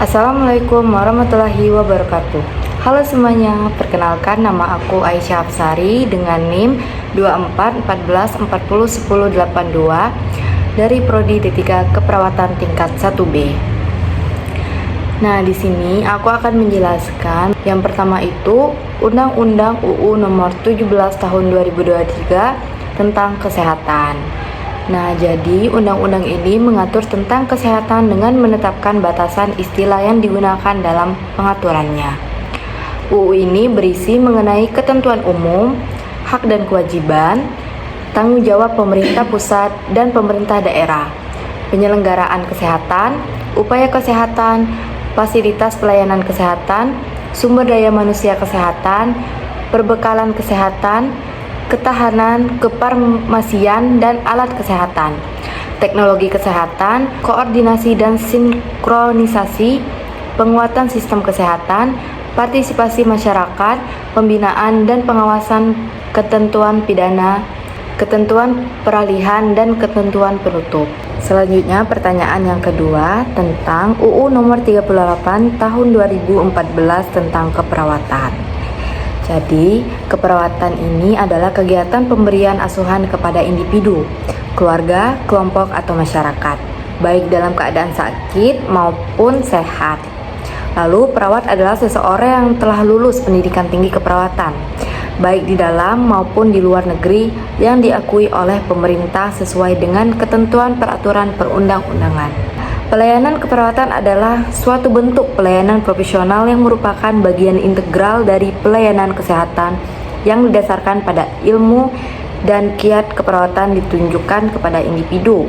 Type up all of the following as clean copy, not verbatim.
Assalamualaikum warahmatullahi wabarakatuh. Halo semuanya, perkenalkan nama aku Aisyah Hafsari dengan NIM 2414401082 dari Prodi D3 Keperawatan tingkat 1B. Nah, di sini aku akan menjelaskan yang pertama itu Undang-Undang UU Nomor 17 Tahun 2023 tentang kesehatan. Nah, jadi undang-undang ini mengatur tentang kesehatan dengan menetapkan batasan istilah yang digunakan dalam pengaturannya. UU ini berisi mengenai ketentuan umum, hak dan kewajiban, tanggung jawab pemerintah pusat dan pemerintah daerah, penyelenggaraan kesehatan, upaya kesehatan, fasilitas pelayanan kesehatan, sumber daya manusia kesehatan, perbekalan kesehatan, ketahanan, kefarmasian, dan alat kesehatan, teknologi kesehatan, koordinasi dan sinkronisasi, penguatan sistem kesehatan, partisipasi masyarakat, pembinaan dan pengawasan ketentuan pidana, ketentuan peralihan, dan ketentuan penutup. Selanjutnya pertanyaan yang kedua tentang UU nomor 38 tahun 2014 tentang keperawatan. Jadi, keperawatan ini adalah kegiatan pemberian asuhan kepada individu, keluarga, kelompok, atau masyarakat, baik dalam keadaan sakit maupun sehat. Lalu, perawat adalah seseorang yang telah lulus pendidikan tinggi keperawatan, baik di dalam maupun di luar negeri yang diakui oleh pemerintah sesuai dengan ketentuan peraturan perundang-undangan. Pelayanan keperawatan adalah suatu bentuk pelayanan profesional yang merupakan bagian integral dari pelayanan kesehatan yang didasarkan pada ilmu dan kiat keperawatan ditunjukkan kepada individu,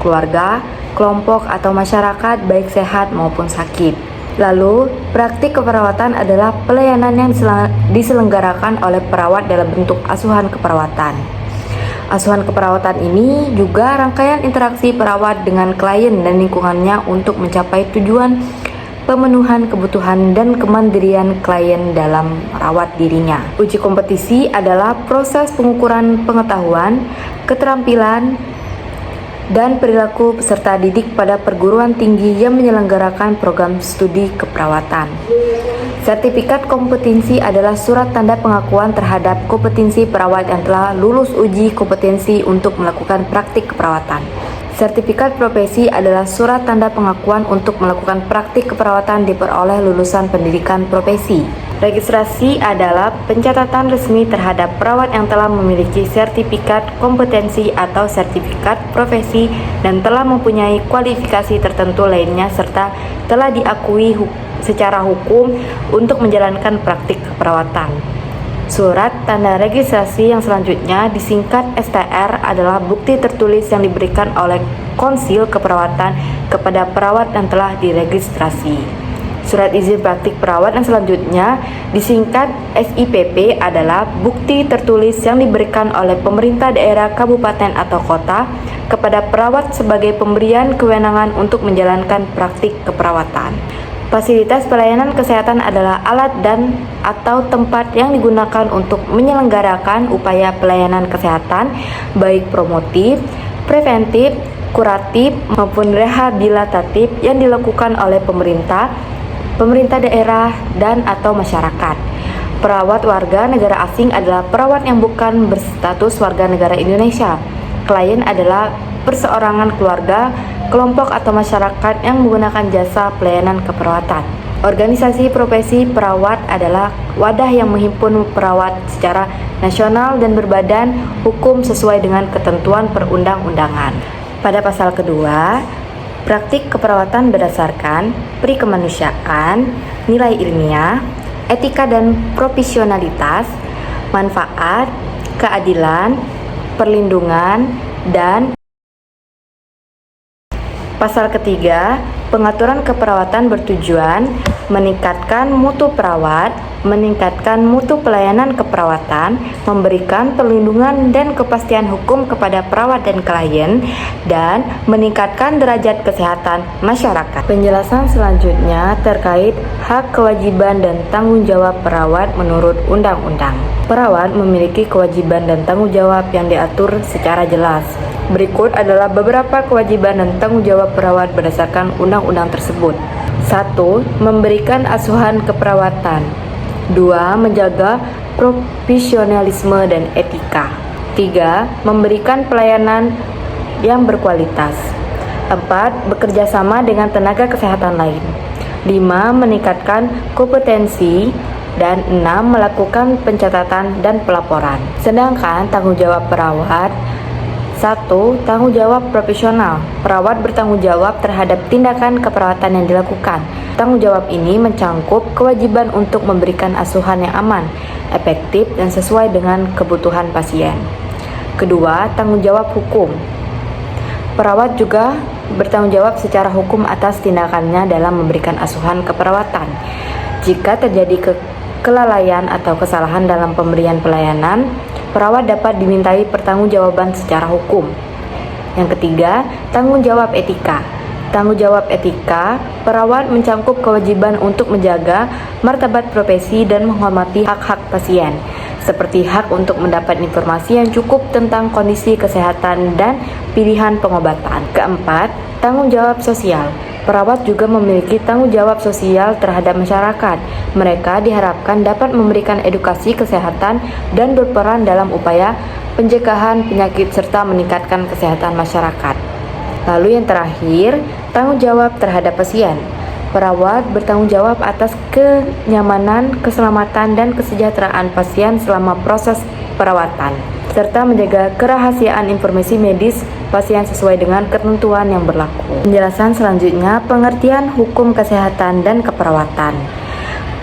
keluarga, kelompok, atau masyarakat baik sehat maupun sakit. Lalu, praktik keperawatan adalah pelayanan yang diselenggarakan oleh perawat dalam bentuk asuhan keperawatan. Asuhan keperawatan ini juga rangkaian interaksi perawat dengan klien dan lingkungannya untuk mencapai tujuan pemenuhan kebutuhan dan kemandirian klien dalam merawat dirinya. Uji kompetisi adalah proses pengukuran pengetahuan, keterampilan, dan perilaku peserta didik pada perguruan tinggi yang menyelenggarakan program studi keperawatan. Sertifikat kompetensi adalah surat tanda pengakuan terhadap kompetensi perawat yang telah lulus uji kompetensi untuk melakukan praktik keperawatan. Sertifikat profesi adalah surat tanda pengakuan untuk melakukan praktik keperawatan diperoleh lulusan pendidikan profesi. Registrasi adalah pencatatan resmi terhadap perawat yang telah memiliki sertifikat kompetensi atau sertifikat profesi dan telah mempunyai kualifikasi tertentu lainnya serta telah diakui secara hukum untuk menjalankan praktik keperawatan. Surat tanda registrasi yang selanjutnya disingkat STR adalah bukti tertulis yang diberikan oleh Konsil Keperawatan kepada perawat yang telah diregistrasi. Surat izin praktik perawat yang selanjutnya disingkat SIPP adalah bukti tertulis yang diberikan oleh pemerintah daerah, kabupaten, atau kota kepada perawat sebagai pemberian kewenangan untuk menjalankan praktik keperawatan. Fasilitas pelayanan kesehatan adalah alat dan atau tempat yang digunakan untuk menyelenggarakan upaya pelayanan kesehatan baik promotif, preventif, kuratif, maupun rehabilitatif yang dilakukan oleh pemerintah daerah, dan atau masyarakat. Perawat warga negara asing adalah perawat yang bukan berstatus warga negara Indonesia. Klien adalah perseorangan keluarga, kelompok, atau masyarakat yang menggunakan jasa pelayanan keperawatan. Organisasi profesi perawat adalah wadah yang menghimpun perawat secara nasional dan berbadan hukum sesuai dengan ketentuan perundang-undangan. Pada pasal kedua, praktik keperawatan berdasarkan perikemanusiaan, nilai ilmiah, etika dan profesionalitas, manfaat, keadilan, perlindungan, dan pasal ketiga, pengaturan keperawatan bertujuan meningkatkan mutu perawat, meningkatkan mutu pelayanan keperawatan, memberikan perlindungan dan kepastian hukum kepada perawat dan klien, dan meningkatkan derajat kesehatan masyarakat. Penjelasan selanjutnya terkait hak, kewajiban, dan tanggung jawab perawat menurut undang-undang. Perawat memiliki kewajiban dan tanggung jawab yang diatur secara jelas. Berikut adalah beberapa kewajiban dan tanggung jawab perawat berdasarkan undang-undang tersebut. 1. Memberikan asuhan keperawatan. 2. Menjaga profesionalisme dan etika. 3. Memberikan pelayanan yang berkualitas. 4. Bekerja sama dengan tenaga kesehatan lain. 5. Meningkatkan kompetensi. Dan 6. Melakukan pencatatan dan pelaporan. Sedangkan tanggung jawab perawat: 1. Tanggung jawab profesional. Perawat bertanggung jawab terhadap tindakan keperawatan yang dilakukan. Tanggung jawab ini mencangkup kewajiban untuk memberikan asuhan yang aman, efektif, dan sesuai dengan kebutuhan pasien. Kedua, tanggung jawab hukum. Perawat juga bertanggung jawab secara hukum atas tindakannya dalam memberikan asuhan keperawatan. Jika terjadi kelalaian atau kesalahan dalam pemberian pelayanan, perawat dapat dimintai pertanggungjawaban secara hukum. Yang ketiga, tanggung jawab etika. Tanggung jawab etika, perawat mencangkup kewajiban untuk menjaga martabat profesi dan menghormati hak-hak pasien, seperti hak untuk mendapat informasi yang cukup tentang kondisi kesehatan dan pilihan pengobatan. Keempat, tanggung jawab sosial. Perawat juga memiliki tanggung jawab sosial terhadap masyarakat. Mereka diharapkan dapat memberikan edukasi kesehatan dan berperan dalam upaya pencegahan penyakit serta meningkatkan kesehatan masyarakat. Lalu yang terakhir, tanggung jawab terhadap pasien. Perawat bertanggung jawab atas kenyamanan, keselamatan, dan kesejahteraan pasien selama proses perawatan, serta menjaga kerahasiaan informasi medis pasien sesuai dengan ketentuan yang berlaku. Penjelasan selanjutnya, pengertian hukum kesehatan dan keperawatan.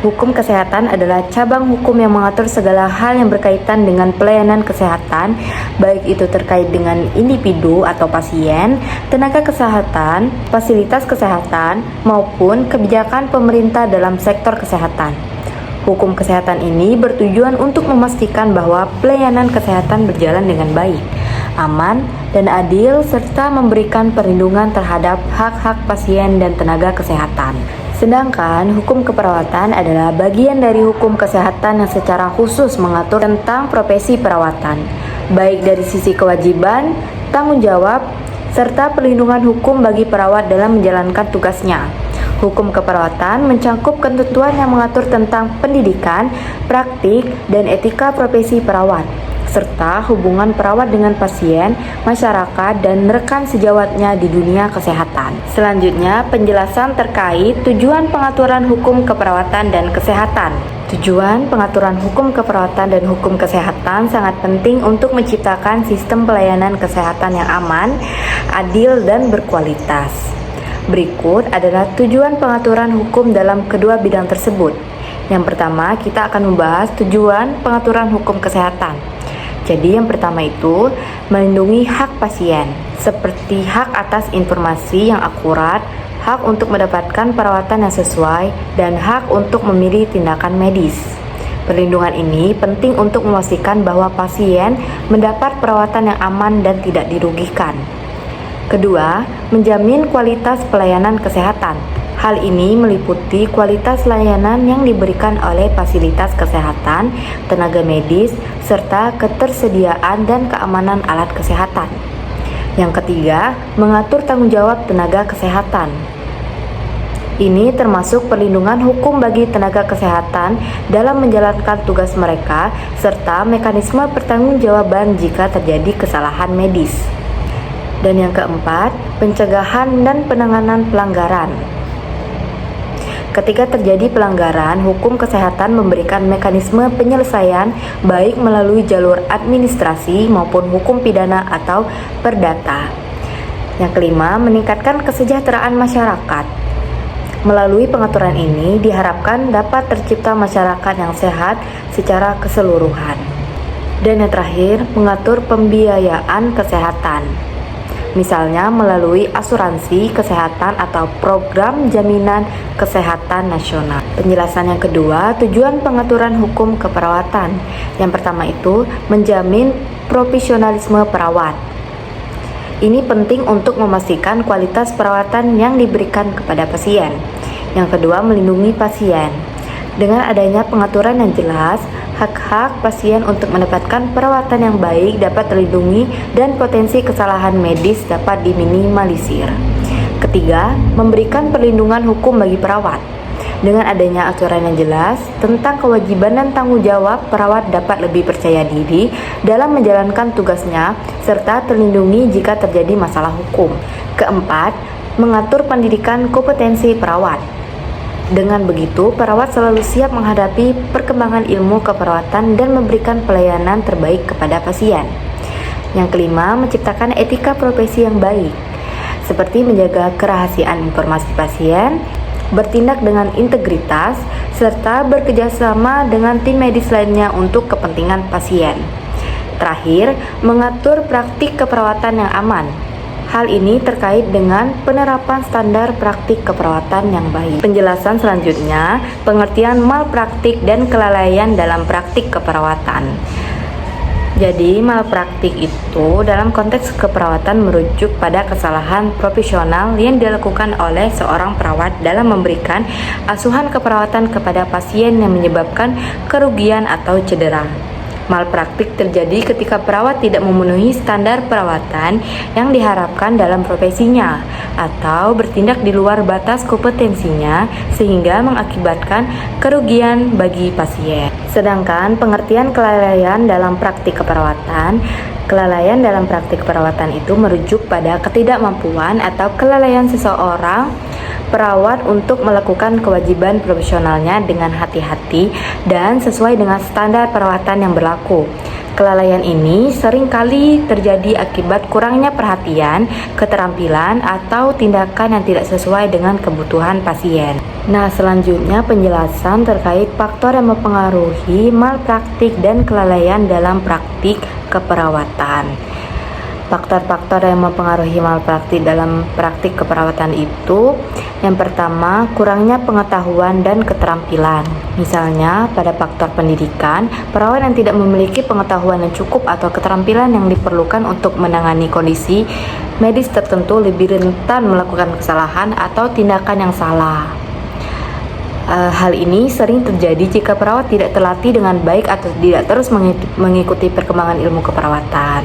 Hukum kesehatan adalah cabang hukum yang mengatur segala hal yang berkaitan dengan pelayanan kesehatan, baik itu terkait dengan individu atau pasien, tenaga kesehatan, fasilitas kesehatan, maupun kebijakan pemerintah dalam sektor kesehatan. Hukum kesehatan ini bertujuan untuk memastikan bahwa pelayanan kesehatan berjalan dengan baik, aman, dan adil, serta memberikan perlindungan terhadap hak-hak pasien dan tenaga kesehatan. Sedangkan hukum keperawatan adalah bagian dari hukum kesehatan yang secara khusus mengatur tentang profesi perawatan, baik dari sisi kewajiban, tanggung jawab, serta perlindungan hukum bagi perawat dalam menjalankan tugasnya. Hukum keperawatan mencangkup ketentuan yang mengatur tentang pendidikan, praktik, dan etika profesi perawat, serta hubungan perawat dengan pasien, masyarakat, dan rekan sejawatnya di dunia kesehatan. Selanjutnya, penjelasan terkait tujuan pengaturan hukum keperawatan dan kesehatan. Tujuan pengaturan hukum keperawatan dan hukum kesehatan sangat penting untuk menciptakan sistem pelayanan kesehatan yang aman, adil, dan berkualitas. Berikut adalah tujuan pengaturan hukum dalam kedua bidang tersebut. Yang pertama, kita akan membahas tujuan pengaturan hukum kesehatan. Jadi yang pertama itu melindungi hak pasien, seperti hak atas informasi yang akurat, hak untuk mendapatkan perawatan yang sesuai, dan hak untuk memilih tindakan medis. Perlindungan ini penting untuk memastikan bahwa pasien mendapat perawatan yang aman dan tidak dirugikan. Kedua, menjamin kualitas pelayanan kesehatan. Hal ini meliputi kualitas layanan yang diberikan oleh fasilitas kesehatan, tenaga medis, serta ketersediaan dan keamanan alat kesehatan. Yang ketiga, mengatur tanggung jawab tenaga kesehatan. Ini termasuk perlindungan hukum bagi tenaga kesehatan dalam menjalankan tugas mereka, serta mekanisme pertanggungjawaban jika terjadi kesalahan medis. Dan yang keempat, pencegahan dan penanganan pelanggaran. Ketika terjadi pelanggaran, hukum kesehatan memberikan mekanisme penyelesaian baik melalui jalur administrasi maupun hukum pidana atau perdata. Yang kelima, meningkatkan kesejahteraan masyarakat. Melalui pengaturan ini diharapkan dapat tercipta masyarakat yang sehat secara keseluruhan. Dan yang terakhir, mengatur pembiayaan kesehatan. Misalnya melalui asuransi kesehatan atau program jaminan kesehatan nasional. Penjelasan yang kedua, tujuan pengaturan hukum keperawatan. Yang pertama itu menjamin profesionalisme perawat. Ini penting untuk memastikan kualitas perawatan yang diberikan kepada pasien. Yang kedua, melindungi pasien. Dengan adanya pengaturan yang jelas, hak-hak pasien untuk mendapatkan perawatan yang baik dapat terlindungi dan potensi kesalahan medis dapat diminimalisir. Ketiga, memberikan perlindungan hukum bagi perawat. Dengan adanya aturan yang jelas tentang kewajiban dan tanggung jawab, perawat dapat lebih percaya diri dalam menjalankan tugasnya serta terlindungi jika terjadi masalah hukum. Keempat, mengatur pendidikan kompetensi perawat. Dengan begitu, perawat selalu siap menghadapi perkembangan ilmu keperawatan dan memberikan pelayanan terbaik kepada pasien. Yang kelima, menciptakan etika profesi yang baik, seperti menjaga kerahasiaan informasi pasien, bertindak dengan integritas, serta bekerjasama dengan tim medis lainnya untuk kepentingan pasien. Terakhir, mengatur praktik keperawatan yang aman. Hal ini terkait dengan penerapan standar praktik keperawatan yang baik. Penjelasan selanjutnya, pengertian malpraktik dan kelalaian dalam praktik keperawatan. Jadi, malpraktik itu dalam konteks keperawatan merujuk pada kesalahan profesional yang dilakukan oleh seorang perawat dalam memberikan asuhan keperawatan kepada pasien yang menyebabkan kerugian atau cedera. Malpraktik terjadi ketika perawat tidak memenuhi standar perawatan yang diharapkan dalam profesinya atau bertindak di luar batas kompetensinya sehingga mengakibatkan kerugian bagi pasien. Sedangkan pengertian kelalaian dalam praktik keperawatan, kelalaian dalam praktik keperawatan itu merujuk pada ketidakmampuan atau kelalaian seseorang perawat untuk melakukan kewajiban profesionalnya dengan hati-hati dan sesuai dengan standar perawatan yang berlaku. Kelalaian ini seringkali terjadi akibat kurangnya perhatian, keterampilan, atau tindakan yang tidak sesuai dengan kebutuhan pasien. Nah, selanjutnya penjelasan terkait faktor yang mempengaruhi malpraktik dan kelalaian dalam praktik keperawatan. Faktor-faktor yang mempengaruhi malpraktik dalam praktik keperawatan itu, yang pertama, kurangnya pengetahuan dan keterampilan. Misalnya, pada faktor pendidikan, perawat yang tidak memiliki pengetahuan yang cukup atau keterampilan yang diperlukan untuk menangani kondisi medis tertentu lebih rentan melakukan kesalahan atau tindakan yang salah. Hal ini sering terjadi jika perawat tidak terlatih dengan baik atau tidak terus mengikuti perkembangan ilmu keperawatan.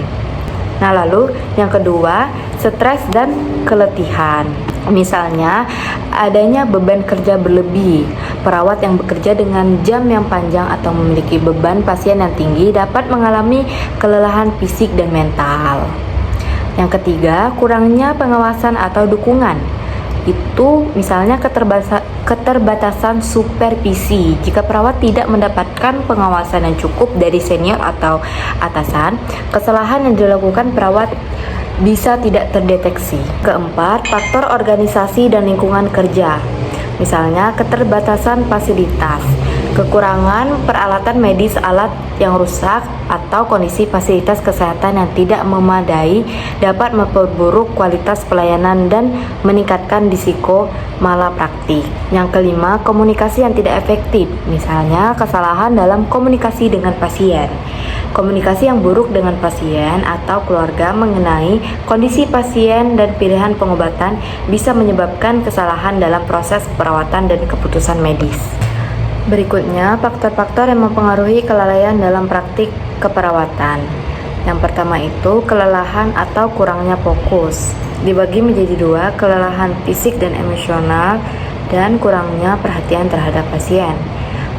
Nah, lalu yang kedua, stres dan keletihan. Misalnya, adanya beban kerja berlebih. Perawat yang bekerja dengan jam yang panjang atau memiliki beban pasien yang tinggi dapat mengalami kelelahan fisik dan mental. Yang ketiga, kurangnya pengawasan atau dukungan. Itu misalnya keterbatasan supervisi. Jika perawat tidak mendapatkan pengawasan yang cukup dari senior atau atasan, kesalahan yang dilakukan perawat bisa tidak terdeteksi. Keempat, faktor organisasi dan lingkungan kerja. Misalnya keterbatasan fasilitas, kekurangan peralatan medis, alat yang rusak, atau kondisi fasilitas kesehatan yang tidak memadai dapat memperburuk kualitas pelayanan dan meningkatkan risiko malapraktik. Yang kelima, komunikasi yang tidak efektif. Misalnya kesalahan dalam komunikasi dengan pasien. Komunikasi yang buruk dengan pasien atau keluarga mengenai kondisi pasien dan pilihan pengobatan bisa menyebabkan kesalahan dalam proses perawatan dan keputusan medis. Berikutnya, faktor-faktor yang mempengaruhi kelalaian dalam praktik keperawatan. Yang pertama itu kelelahan atau kurangnya fokus. Dibagi menjadi dua, kelelahan fisik dan emosional dan kurangnya perhatian terhadap pasien.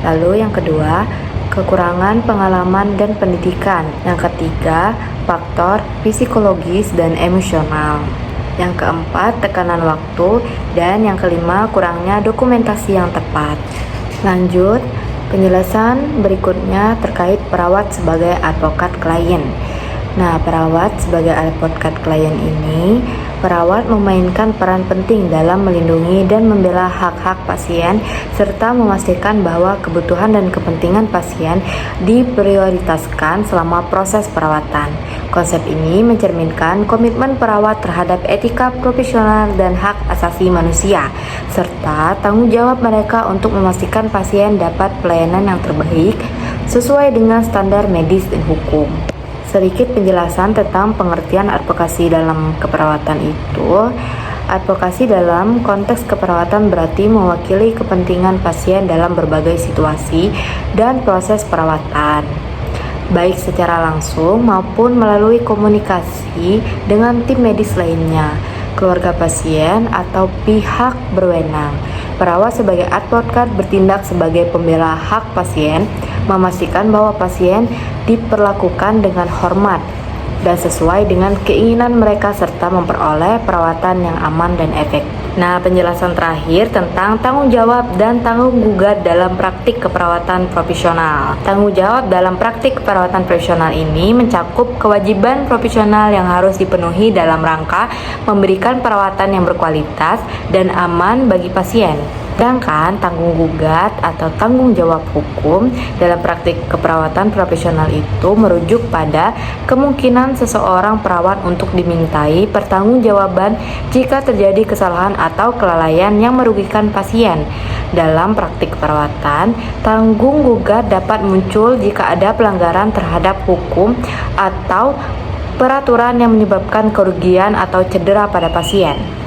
Lalu yang kedua, kekurangan pengalaman dan pendidikan. Yang ketiga, faktor psikologis dan emosional. Yang keempat, tekanan waktu. Dan yang kelima, kurangnya dokumentasi yang tepat. Lanjut, penjelasan berikutnya terkait perawat sebagai advokat klien. Nah, perawat sebagai advokat klien ini, perawat memainkan peran penting dalam melindungi dan membela hak-hak pasien serta memastikan bahwa kebutuhan dan kepentingan pasien diprioritaskan selama proses perawatan. Konsep ini mencerminkan komitmen perawat terhadap etika profesional dan hak asasi manusia, serta tanggung jawab mereka untuk memastikan pasien dapat pelayanan yang terbaik sesuai dengan standar medis dan hukum. Sedikit penjelasan tentang pengertian advokasi dalam keperawatan itu. Advokasi dalam konteks keperawatan berarti mewakili kepentingan pasien dalam berbagai situasi dan proses perawatan, baik secara langsung maupun melalui komunikasi dengan tim medis lainnya. keluarga pasien, atau pihak berwenang. Perawat sebagai advokat bertindak sebagai pembela hak pasien, memastikan bahwa pasien diperlakukan dengan hormat dan sesuai dengan keinginan mereka serta memperoleh perawatan yang aman dan efektif. Nah, penjelasan terakhir tentang tanggung jawab dan tanggung gugat dalam praktik keperawatan profesional. Tanggung jawab dalam praktik keperawatan profesional ini mencakup kewajiban profesional yang harus dipenuhi dalam rangka memberikan perawatan yang berkualitas dan aman bagi pasien. Sedangkan tanggung gugat atau tanggung jawab hukum dalam praktik keperawatan profesional itu merujuk pada kemungkinan seseorang perawat untuk dimintai pertanggungjawaban jika terjadi kesalahan atau kelalaian yang merugikan pasien. Dalam praktik keperawatan, tanggung gugat dapat muncul jika ada pelanggaran terhadap hukum atau peraturan yang menyebabkan kerugian atau cedera pada pasien.